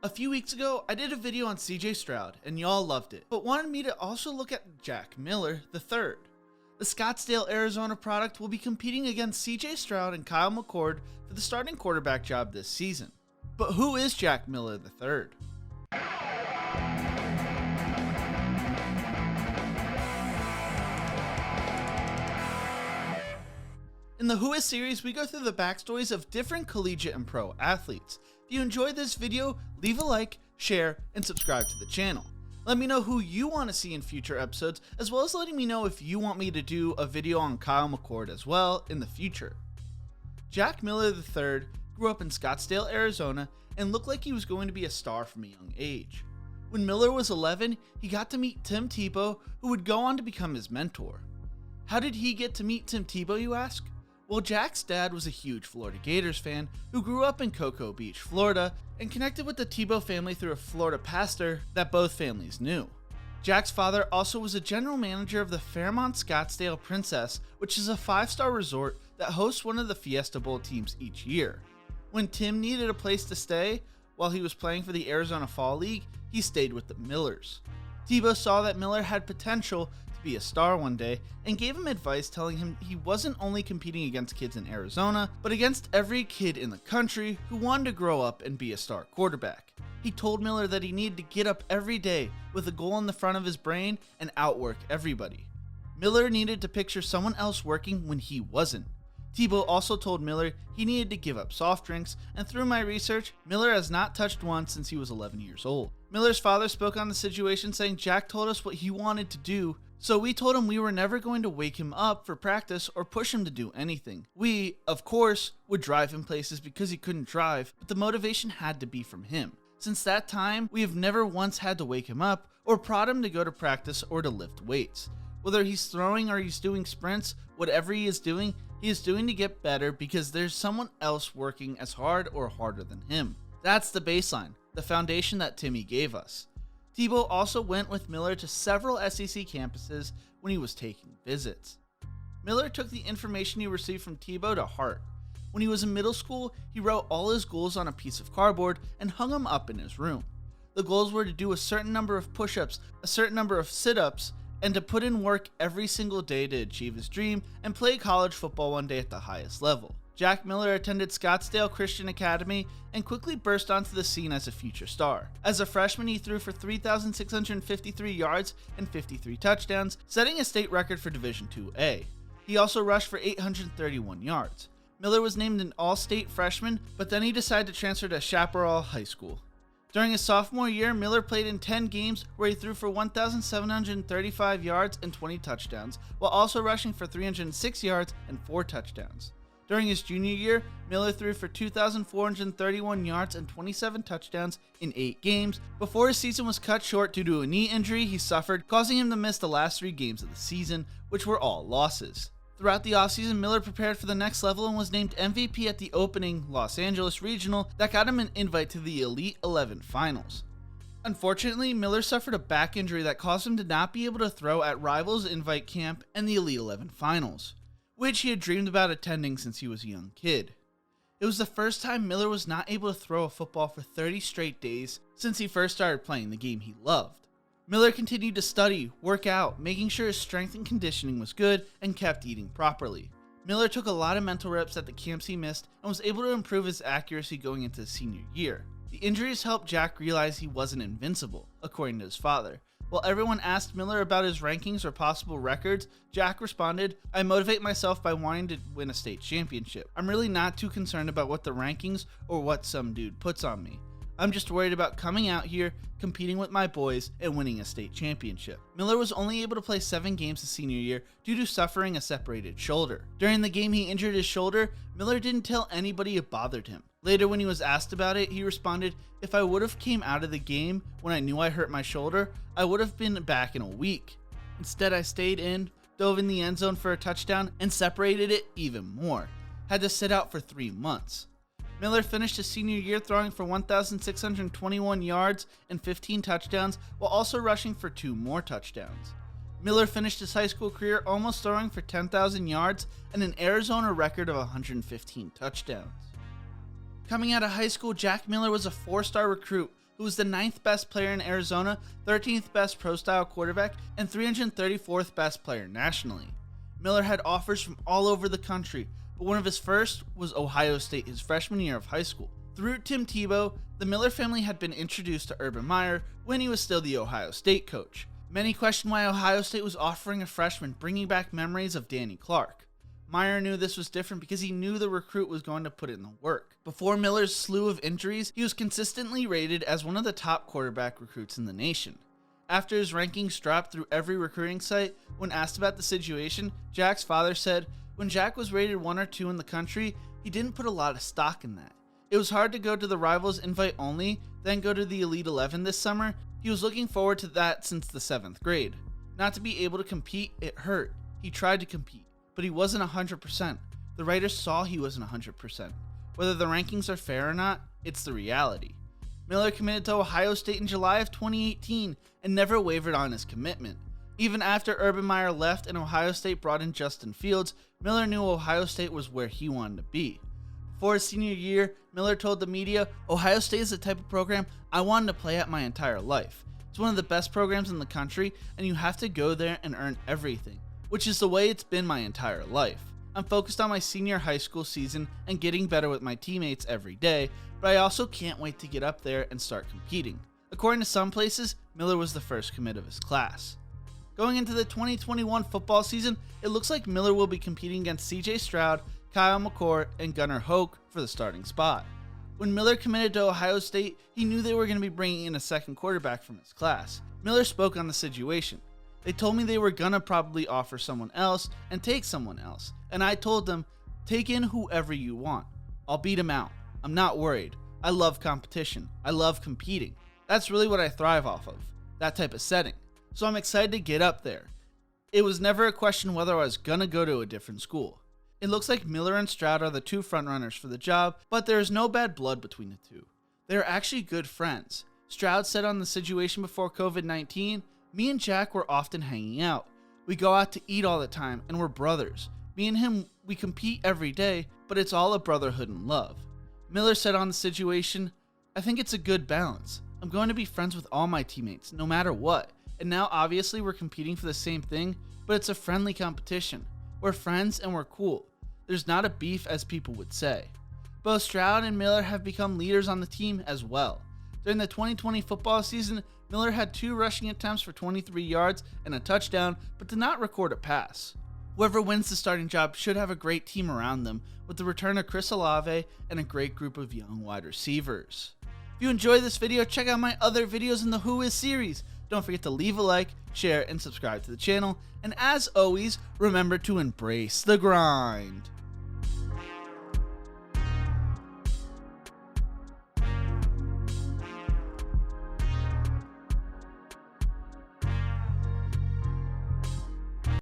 A few weeks ago, I did a video on Stroud, and y'all loved it, but wanted me to also look at Jack Miller III. The Scottsdale, Arizona product will be competing against Stroud and Kyle McCord for the starting quarterback job this season. But who is Jack Miller III? In the Who Is series, we go through the backstories of different collegiate and pro athletes. If you enjoyed this video, leave a like, share, and subscribe to the channel. Let me know who you want to see in future episodes, as well as letting me know if you want me to do a video on Kyle McCord as well in the future. Jack Miller III grew up in Scottsdale, Arizona, and looked like he was going to be a star from a young age. When Miller was 11, he got to meet Tim Tebow, who would go on to become his mentor. How did he get to meet Tim Tebow, you ask? Well, Jack's dad was a huge Florida Gators fan who grew up in Cocoa Beach, Florida, and connected with the Tebow family through a Florida pastor that both families knew. Jack's father also was a general manager of the Fairmont Scottsdale Princess, which is a 5-star resort that hosts one of the Fiesta Bowl teams each year. When Tim needed a place to stay while he was playing for the Arizona Fall League, he stayed with the Millers. Tebow saw that Miller had potential to be a star one day and gave him advice telling him he wasn't only competing against kids in Arizona, but against every kid in the country who wanted to grow up and be a star quarterback. He told Miller that he needed to get up every day with a goal in the front of his brain and outwork everybody. Miller needed to picture someone else working when he wasn't. Tebow also told Miller he needed to give up soft drinks, and through my research, Miller has not touched one since he was 11 years old. Miller's father spoke on the situation saying Jack told us what he wanted to do, so we told him we were never going to wake him up for practice or push him to do anything. We, of course, would drive him places because he couldn't drive, but the motivation had to be from him. Since that time, we have never once had to wake him up or prod him to go to practice or to lift weights. Whether he's throwing or he's doing sprints, whatever he is doing to get better because there's someone else working as hard or harder than him. That's the baseline, the foundation that Timmy gave us. Tebow also went with Miller to several SEC campuses when he was taking visits. Miller took the information he received from Tebow to heart. When he was in middle school, he wrote all his goals on a piece of cardboard and hung them up in his room. The goals were to do a certain number of push-ups, a certain number of sit-ups, and to put in work every single day to achieve his dream and play college football one day at the highest level. Jack Miller attended Scottsdale Christian Academy and quickly burst onto the scene as a future star. As a freshman, he threw for 3,653 yards and 53 touchdowns, setting a state record for Division IIA. He also rushed for 831 yards. Miller was named an All-State freshman, but then he decided to transfer to Chaparral High School. During his sophomore year, Miller played in 10 games where he threw for 1,735 yards and 20 touchdowns, while also rushing for 306 yards and 4 touchdowns. During his junior year, Miller threw for 2,431 yards and 27 touchdowns in 8 games before his season was cut short due to a knee injury he suffered, causing him to miss the last 3 games of the season, which were all losses. Throughout the offseason, Miller prepared for the next level and was named MVP at the opening Los Angeles Regional that got him an invite to the Elite 11 Finals. Unfortunately, Miller suffered a back injury that caused him to not be able to throw at Rivals Invite Camp and the Elite 11 Finals, which he had dreamed about attending since he was a young kid. It was the first time Miller was not able to throw a football for 30 straight days since he first started playing the game he loved. Miller continued to study, work out, making sure his strength and conditioning was good, and kept eating properly. Miller took a lot of mental reps at the camps he missed and was able to improve his accuracy going into his senior year. The injuries helped Jack realize he wasn't invincible, according to his father. While everyone asked Miller about his rankings or possible records, Jack responded, "I motivate myself by wanting to win a state championship. I'm really not too concerned about what the rankings or what some dude puts on me. I'm just worried about coming out here, competing with my boys, and winning a state championship." Miller was only able to play 7 games his senior year due to suffering a separated shoulder. During the game he injured his shoulder, Miller didn't tell anybody it bothered him. Later, when he was asked about it, he responded, "If I would have came out of the game when I knew I hurt my shoulder, I would have been back in a week. Instead, I stayed in, dove in the end zone for a touchdown, and separated it even more. Had to sit out for 3 months." Miller finished his senior year throwing for 1,621 yards and 15 touchdowns, while also rushing for 2 more touchdowns. Miller finished his high school career almost throwing for 10,000 yards and an Arizona record of 115 touchdowns. Coming out of high school, Jack Miller was a 4-star recruit who was the 9th best player in Arizona, 13th best pro-style quarterback, and 334th best player nationally. Miller had offers from all over the country, but one of his first was Ohio State his freshman year of high school. Through Tim Tebow, the Miller family had been introduced to Urban Meyer when he was still the Ohio State coach. Many questioned why Ohio State was offering a freshman, bringing back memories of Danny Clark. Meyer knew this was different because he knew the recruit was going to put in the work. Before Miller's slew of injuries, he was consistently rated as one of the top quarterback recruits in the nation. After his rankings dropped through every recruiting site, when asked about the situation, Jack's father said, "When Jack was rated 1 or 2 in the country, he didn't put a lot of stock in that. It was hard to go to the Rivals invite only, then go to the Elite 11 this summer. He was looking forward to that since the 7th grade. Not to be able to compete, it hurt. He tried to compete, but he wasn't 100%. The writers saw he wasn't 100%. Whether the rankings are fair or not, it's the reality." Miller committed to Ohio State in July of 2018 and never wavered on his commitment. Even after Urban Meyer left and Ohio State brought in Justin Fields, Miller knew Ohio State was where he wanted to be. Before his senior year, Miller told the media, "Ohio State is the type of program I wanted to play at my entire life. It's one of the best programs in the country, and you have to go there and earn everything, which is the way it's been my entire life. I'm focused on my senior high school season and getting better with my teammates every day, but I also can't wait to get up there and start competing." According to some places, Miller was the first commit of his class. Going into the 2021 football season, it looks like Miller will be competing against CJ Stroud, Kyle McCord, and Gunnar Hoke for the starting spot. When Miller committed to Ohio State, he knew they were going to be bringing in a second quarterback from his class. Miller spoke on the situation. "They told me they were gonna probably offer someone else and take someone else, and I told them, take in whoever you want. I'll beat him out. I'm not worried. I love competition. I love competing. That's really what I thrive off of, that type of setting. So I'm excited to get up there. It was never a question whether I was gonna go to a different school." It looks like Miller and Stroud are the two frontrunners for the job, but there is no bad blood between the two. They are actually good friends. Stroud said on the situation before COVID-19, "Me and Jack were often hanging out. We go out to eat all the time, and we're brothers. Me and him, we compete every day, but it's all a brotherhood and love." Miller said on the situation, "I think it's a good balance. I'm going to be friends with all my teammates, no matter what. And now obviously we're competing for the same thing, but it's a friendly competition. We're friends and we're cool. There's not a beef, as people would say." Both Stroud and Miller have become leaders on the team as well. During the 2020 football season, Miller had 2 rushing attempts for 23 yards and a touchdown, but did not record a pass. Whoever wins the starting job should have a great team around them, with the return of Chris Olave and a great group of young wide receivers. If you enjoyed this video, check out my other videos in the Who Is series. Don't forget to leave a like, share, and subscribe to the channel. And as always, remember to embrace the grind.